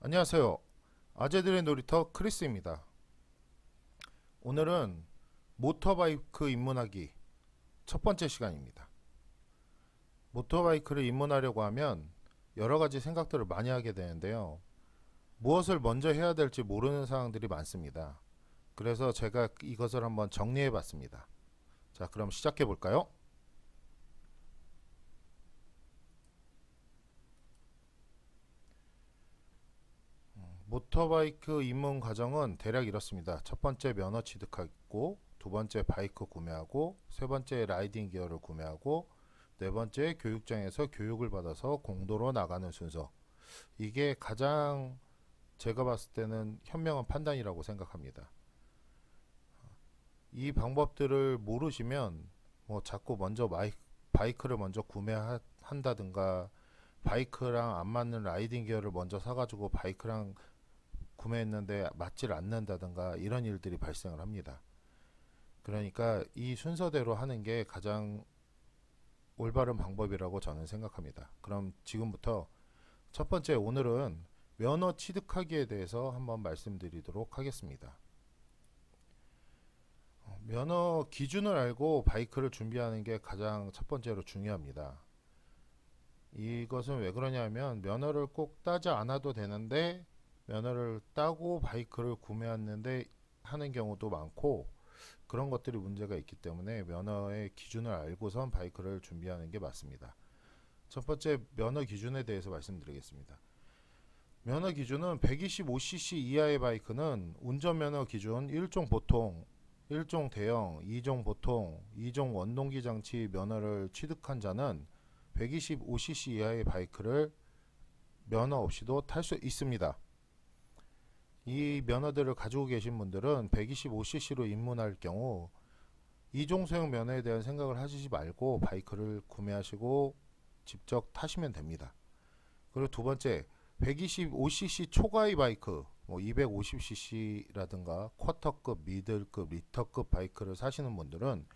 안녕하세요. 아재들의 놀이터 크리스입니다. 오늘은 모터바이크 입문하기 첫 번째 시간입니다. 모터바이크를 입문하려고 하면 여러 가지 생각들을 많이 하게 되는데요. 무엇을 먼저 해야 될지 모르는 사항들이 많습니다. 그래서 제가 이것을 한번 정리해 봤습니다. 자, 그럼 시작해 볼까요? 모터바이크 입문 과정은 대략 이렇습니다. 첫 번째 면허 취득하고, 두 번째 바이크 구매하고, 세 번째 라이딩 기어를 구매하고, 네 번째 교육장에서 교육을 받아서 공도로 나가는 순서. 이게 가장 제가 봤을 때는 현명한 판단이라고 생각합니다. 이 방법들을 모르시면 뭐 자꾸 먼저 바이크를 먼저 구매한다든가, 바이크랑 안 맞는 라이딩 기어를 먼저 사가지고 바이크랑 구매했는데 맞질 않는다든가 이런 일들이 발생을 합니다. 그러니까 이 순서대로 하는 게 가장 올바른 방법이라고 저는 생각합니다. 그럼 지금부터 첫 번째, 오늘은 면허 취득하기에 대해서 한번 말씀드리도록 하겠습니다. 면허 기준을 알고 바이크를 준비하는 게 가장 첫 번째로 중요합니다. 이것은 왜 그러냐면 면허를 꼭 따지 않아도 되는데 면허를 따고 바이크를 구매했는데 하는 경우도 많고, 그런 것들이 문제가 있기 때문에 면허의 기준을 알고선 바이크를 준비하는 게 맞습니다. 첫 번째, 면허 기준에 대해서 말씀드리겠습니다. 면허 기준은 125cc 이하의 바이크는 운전면허 기준 1종 보통, 1종 대형, 2종 보통, 2종 원동기 장치 면허를 취득한 자는 125cc 이하의 바이크를 면허 없이도 탈 수 있습니다. 이 면허들을 가지고 계신 분들은 125cc로 입문할 경우 2종 소형 면허에 대한 생각을 하시지 말고 바이크를 구매하시고 직접 타시면 됩니다. 그리고 두 번째, 125cc 초과의 바이크, 뭐 250cc라든가 쿼터급, 미들급, 리터급 바이크를 사시는 분들은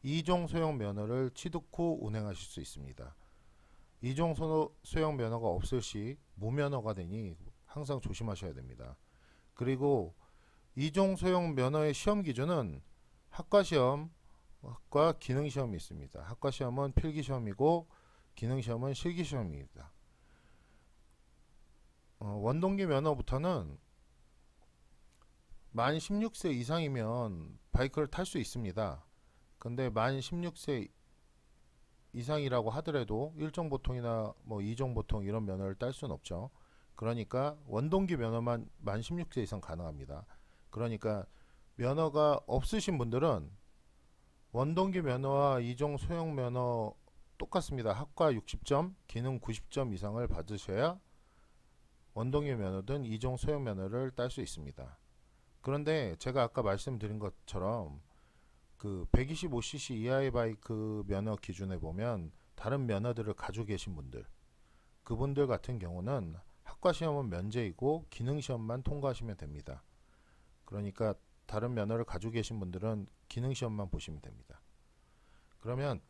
2종 소형 면허를 취득 후 운행하실 수 있습니다. 2종 소형 면허가 없을 시 무면허가 되니 항상 조심하셔야 됩니다. 그리고 2종 소형 면허의 시험 기준은 학과시험과 기능시험이 있습니다. 학과시험은 필기시험이고 기능시험은 실기시험입니다. 원동기 면허부터는 만 16세 이상이면 바이크를 탈 수 있습니다. 근데 만 16세 이상이라고 하더라도 1종 보통이나 뭐 2종 보통 이런 면허를 딸 수는 없죠. 그러니까 원동기 면허만 만 16세 이상 가능합니다. 그러니까 면허가 없으신 분들은 원동기 면허와 2종 소형 면허 똑같습니다. 학과 60점, 기능 90점 이상을 받으셔야 원동기 면허든 2종 소형 면허를 딸 수 있습니다. 그런데 제가 아까 말씀드린 것처럼 그 125cc 이하의 바이크 면허 기준에 보면 다른 면허들을 가지고 계신 분들, 그분들 같은 경우는 학과 시험은 면제이고 기능 시험만 통과하시면 됩니다. 그러니까 다른 면허를 가지고 계신 분들은 기능 시험만 보시면 됩니다. 그러면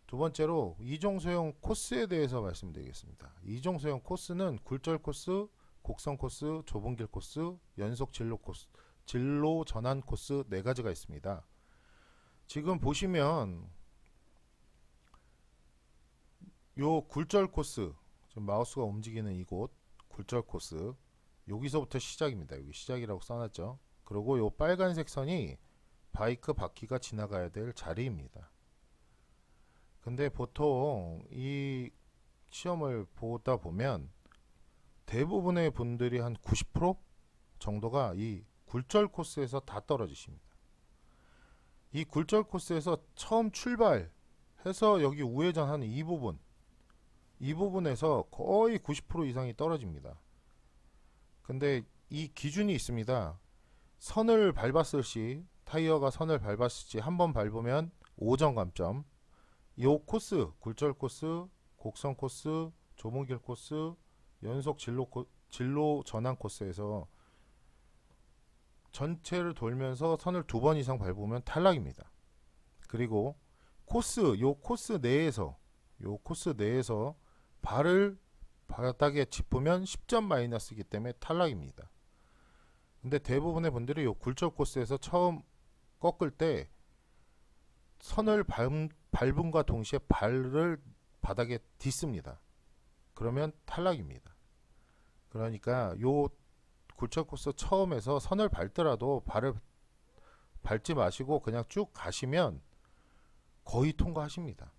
두 번째로 2종 소형 코스에 대해서 말씀드리겠습니다. 2종 소형 코스는 굴절 코스, 곡선 코스, 좁은 길 코스, 연속 진로 코스, 진로 전환 코스 네 가지가 있습니다. 지금 보시면 요 굴절 코스, 지금 마우스가 움직이는 이곳 굴절 코스, 여기서부터 시작입니다. 여기 시작이라고 써놨죠. 그리고 요 빨간색 선이 바이크 바퀴가 지나가야 될 자리입니다. 근데 보통 이 시험을 보다 보면 대부분의 분들이 한 90% 정도가 이 굴절 코스에서 다 떨어지십니다. 이 굴절 코스에서 처음 출발해서 여기 우회전하는 이 부분에서 거의 90% 이상이 떨어집니다. 근데 이 기준이 있습니다. 선을 밟았을 시, 타이어가 선을 밟았을 시 한 번 밟으면 5점 감점. 이 코스, 굴절 코스, 곡선 코스, 좁은 길 코스, 연속 진로 전환 코스에서 전체를 돌면서 선을 2번 이상 밟으면 탈락입니다. 그리고 코스 내에서 발을 바닥에 짚으면 10점 마이너스이기 때문에 탈락입니다. 근데 대부분의 분들이 이 굴절 코스에서 처음 꺾을 때 선을 밟음과 동시에 발을 바닥에 딛습니다. 그러면 탈락입니다. 그러니까 요 굴절 코스 처음에서 선을 밟더라도 발을 밟지 마시고 그냥 쭉 가시면 거의 통과하십니다.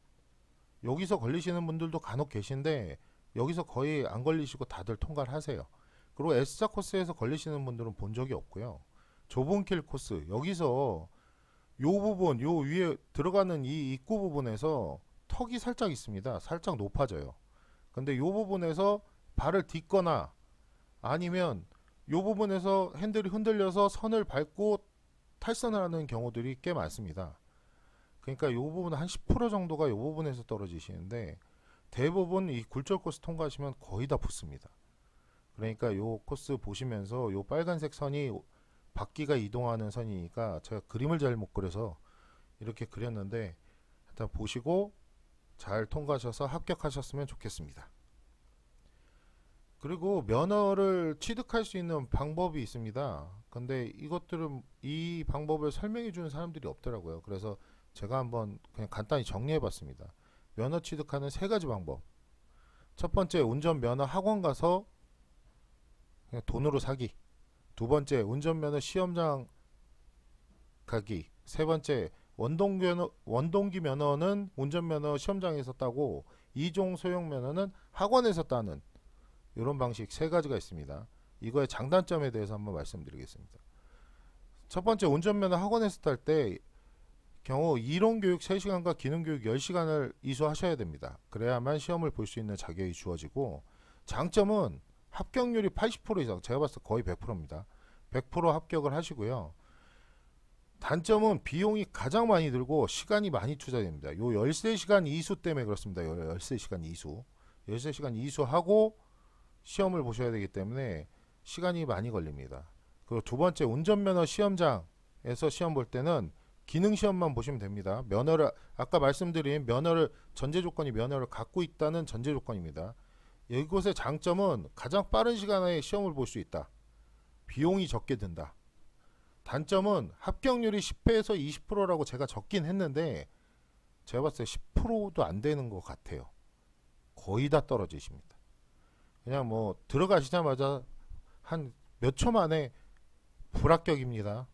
여기서 걸리시는 분들도 간혹 계신데 여기서 거의 안 걸리시고 다들 통과를 하세요. 그리고 S자 코스에서 걸리시는 분들은 본 적이 없고요. 좁은 길 코스, 여기서 요 부분, 요 위에 들어가는 이 입구 부분에서 턱이 살짝 있습니다. 살짝 높아져요. 근데 요 부분에서 발을 딛거나 아니면 요 부분에서 핸들이 흔들려서 선을 밟고 탈선을 하는 경우들이 꽤 많습니다. 그러니까 요 부분 한 10% 정도가 요 부분에서 떨어지시는데 대부분 이 굴절 코스 통과하시면 거의 다 붙습니다. 그러니까 요 코스 보시면서 요 빨간색 선이 바퀴가 이동하는 선이니까 제가 그림을 잘못 그려서 이렇게 그렸는데 일단 보시고 잘 통과하셔서 합격하셨으면 좋겠습니다. 그리고 면허를 취득할 수 있는 방법이 있습니다. 근데 이것들은 이 방법을 설명해 주는 사람들이 없더라고요. 그래서 제가 한번 그냥 간단히 정리해 봤습니다. 면허 취득하는 세 가지 방법. 첫 번째, 운전면허 학원 가서 그냥 돈으로 사기. 두 번째, 운전면허 시험장 가기. 세 번째, 원동기 면허는 운전면허 시험장에서 따고 2종 소형 면허는 학원에서 따는 이런 방식 세 가지가 있습니다. 이거의 장단점에 대해서 한번 말씀드리겠습니다. 첫 번째, 운전면허 학원에서 딸 때 경우 이론교육 3시간과 기능교육 10시간을 이수하셔야 됩니다. 그래야만 시험을 볼 수 있는 자격이 주어지고, 장점은 합격률이 80% 이상, 제가 봤을 때 거의 100%입니다. 100% 합격을 하시고요. 단점은 비용이 가장 많이 들고 시간이 많이 투자됩니다. 요 13시간 이수 때문에 그렇습니다. 13시간 이수. 13시간 이수하고 시험을 보셔야 되기 때문에 시간이 많이 걸립니다. 그리고 두 번째, 운전면허 시험장에서 시험 볼 때는 기능시험만 보시면 됩니다. 면허를, 아까 말씀드린 면허를, 전제조건이 면허를 갖고 있다는 전제조건입니다. 이곳의 장점은 가장 빠른 시간에 시험을 볼 수 있다. 비용이 적게 든다. 단점은 합격률이 10%에서 20%라고 제가 적긴 했는데 제가 봤을 때 10%도 안 되는 것 같아요. 거의 다 떨어지십니다. 그냥 뭐 들어가시자마자 한 몇 초 만에 불합격입니다.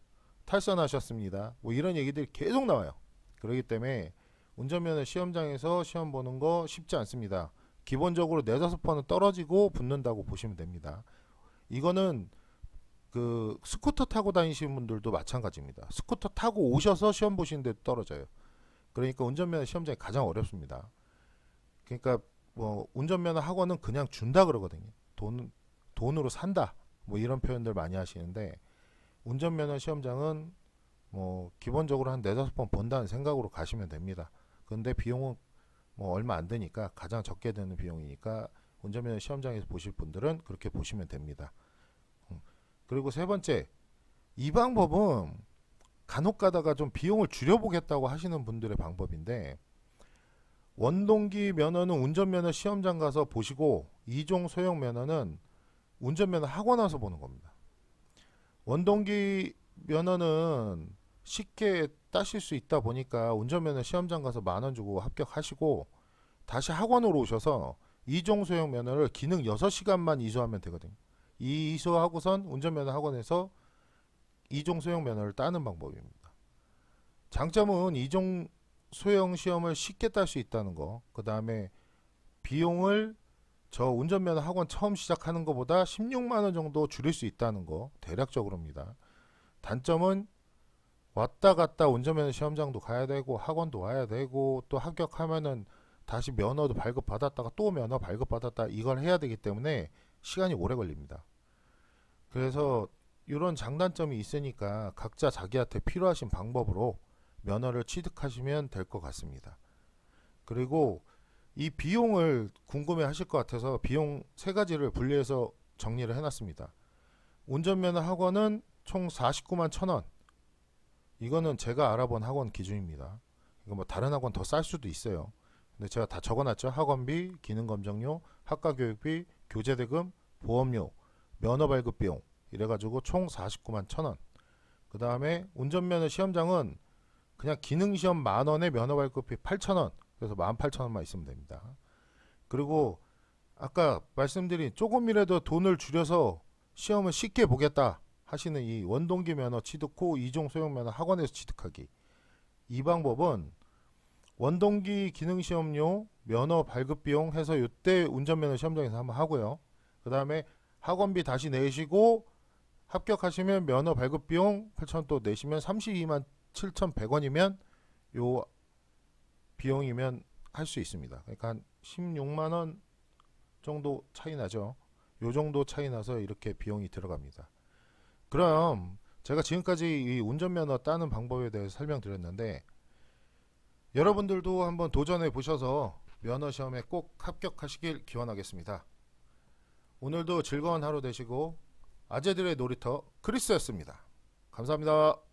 탈선하셨습니다. 뭐 이런 얘기들이 계속 나와요. 그렇기 때문에 운전면허 시험장에서 시험 보는 거 쉽지 않습니다. 기본적으로 4-5번은 떨어지고 붙는다고 보시면 됩니다. 이거는 그 스쿠터 타고 다니시는 분들도 마찬가지입니다. 스쿠터 타고 오셔서 시험 보시는데 떨어져요. 그러니까 운전면허 시험장이 가장 어렵습니다. 그러니까 뭐 운전면허 학원은 그냥 준다 그러거든요. 돈으로 산다. 뭐 이런 표현들 많이 하시는데 운전면허 시험장은 뭐 기본적으로 한 4-5번 본다는 생각으로 가시면 됩니다. 근데 비용은 뭐 얼마 안 드니까, 가장 적게 드는 비용이니까 운전면허 시험장에서 보실 분들은 그렇게 보시면 됩니다. 그리고 세 번째, 이 방법은 간혹 가다가 좀 비용을 줄여보겠다고 하시는 분들의 방법인데, 원동기 면허는 운전면허 시험장 가서 보시고 2종 소형 면허는 운전면허 학원 와서 보는 겁니다. 원동기 면허는 쉽게 따실 수 있다 보니까 운전면허 시험장 가서 10,000원 주고 합격하시고 다시 학원으로 오셔서 2종 소형 면허를 기능 6시간만 이수하면 되거든요. 이 이수하고선 운전면허 학원에서 2종 소형 면허를 따는 방법입니다. 장점은 2종 소형 시험을 쉽게 딸 수 있다는 거, 그 다음에 비용을 저 운전면허 학원 처음 시작하는 것보다 16만원 정도 줄일 수 있다는 거, 대략적으로입니다. 단점은 왔다 갔다 운전면허 시험장도 가야 되고 학원도 와야 되고 또 합격하면은 다시 면허도 발급받았다가 또 면허 발급받았다, 이걸 해야 되기 때문에 시간이 오래 걸립니다. 그래서 이런 장단점이 있으니까 각자 자기한테 필요하신 방법으로 면허를 취득하시면 될 것 같습니다. 그리고 이 비용을 궁금해 하실 것 같아서 비용 세 가지를 분리해서 정리를 해놨습니다. 운전면허 학원은 총 491,000원. 이거는 제가 알아본 학원 기준입니다. 이거 뭐 다른 학원 더 쌀 수도 있어요. 근데 제가 다 적어놨죠. 학원비, 기능검정료, 학과교육비, 교재대금, 보험료, 면허 발급 비용 이래가지고 총 49만 1,000원. 그 다음에 운전면허 시험장은 그냥 기능시험 만원에 면허 발급비 8,000원. 그래서 18,000원만 있으면 됩니다. 그리고 아까 말씀드린 조금이라도 돈을 줄여서 시험을 쉽게 보겠다 하시는 이 원동기 면허 취득 후 2종 소형 면허 학원에서 취득하기. 이 방법은 원동기 기능시험료 면허 발급 비용 해서 이때 운전면허 시험장에서 한번 하고요. 그 다음에 학원비 다시 내시고 합격하시면 면허 발급 비용 8,000원 또 내시면 32만 7,100원이면 요 비용이면 할 수 있습니다. 그러니까 한 16만원 정도 차이 나죠. 요 정도 차이 나서 이렇게 비용이 들어갑니다. 그럼 제가 지금까지 이 운전면허 따는 방법에 대해서 설명드렸는데 여러분들도 한번 도전해 보셔서 면허 시험에 꼭 합격하시길 기원하겠습니다. 오늘도 즐거운 하루 되시고 아재들의 놀이터 크리스였습니다. 감사합니다.